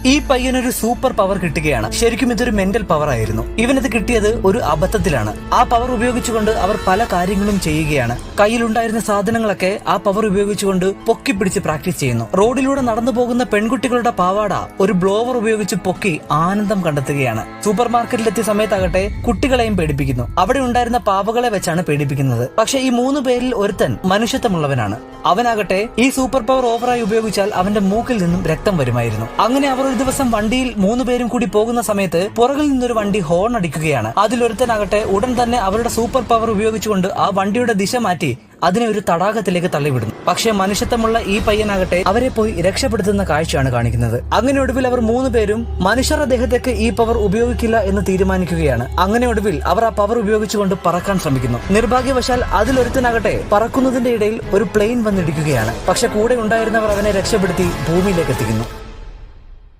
ഈ പയ്യനൊരു super power കിട്ടുകയാണ്. ശരിക്കും ഇതൊരു മെന്റൽ പവർ ആയിരുന്നു. ഇവനത് കിട്ടിയത് ഒരു അബദ്ധത്തിലാണ്. ആ പവർ ഉപയോഗിച്ചുകൊണ്ട് അവർ പല കാര്യങ്ങളും ചെയ്യുകയാണ്. കയ്യിലുണ്ടായിരുന്ന സാധനങ്ങളൊക്കെ ആ പവർ ഉപയോഗിച്ചുകൊണ്ട് പൊക്കിപ്പിടിച്ച് പ്രാക്ടീസ് ചെയ്യുന്നു. റോഡിലൂടെ നടന്നു പോകുന്ന പെൺകുട്ടികളുടെ പാവാട ഒരു ബ്ലോവർ ഉപയോഗിച്ച് പൊക്കി ആനന്ദം കണ്ടെത്തുകയാണ്. സൂപ്പർ മാർക്കറ്റിലെത്തിയ സമയത്താകട്ടെ കുട്ടികളെയും പേടിപ്പിക്കുന്നു. അവിടെ ഉണ്ടായിരുന്ന പാവകളെ വെച്ചാണ് പേടിപ്പിക്കുന്നത്. പക്ഷെ ഈ 3 പേരിൽ ഒരുത്തൻ മനുഷ്യത്വമുള്ളവനാണ്. അവനാകട്ടെ ഈ സൂപ്പർ പവർ ഓവറായി ഉപയോഗിച്ചാൽ അവന്റെ മൂക്കിൽ നിന്നും രക്തം വരുമായിരുന്നു. അങ്ങനെ അവർ ഒരു ദിവസം വണ്ടിയിൽ 3 പേരും കൂടി പോകുന്ന സമയത്ത് പുറകിൽ നിന്നൊരു വണ്ടി ഹോൺ അടിക്കുകയാണ്. അതിലൊരുത്തനാകട്ടെ ഉടൻ തന്നെ അവരുടെ സൂപ്പർ പവർ ഉപയോഗിച്ചുകൊണ്ട് ആ വണ്ടിയുടെ ദിശ മാറ്റി അതിനെ ഒരു തടാകത്തിലേക്ക് തള്ളിവിടുന്നു. പക്ഷെ മനുഷ്യത്വമുള്ള ഈ പയ്യനാകട്ടെ അവരെ പോയി രക്ഷപ്പെടുത്തുന്ന കാഴ്ചയാണ് കാണിക്കുന്നത്. അങ്ങനെ ഒടുവിൽ അവർ 3 പേരും മനുഷ്യരുടെ ദേഹത്തേക്ക് ഈ പവർ ഉപയോഗിക്കില്ല എന്ന് തീരുമാനിക്കുകയാണ്. അങ്ങനെ ഒടുവിൽ അവർ ആ പവർ ഉപയോഗിച്ചുകൊണ്ട് പറക്കാൻ ശ്രമിക്കുന്നു. നിർഭാഗ്യവശാൽ അതിലൊരുത്തനാകട്ടെ പറക്കുന്നതിന്റെ ഇടയിൽ ഒരു പ്ലെയിൻ വന്നിടിക്കുകയാണ്. പക്ഷെ കൂടെ ഉണ്ടായിരുന്നവർ അവനെ രക്ഷപ്പെടുത്തി ഭൂമിയിലേക്ക് എത്തിക്കുന്നു.